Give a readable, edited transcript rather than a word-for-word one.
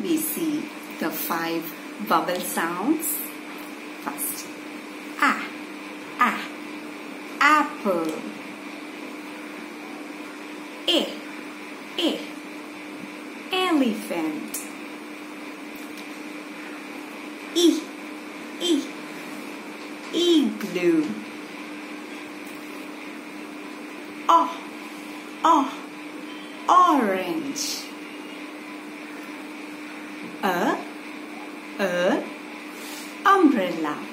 we see the 5 vowel sounds. First, a, apple. A, elephant. E, igloo. Orange. A, umbrella.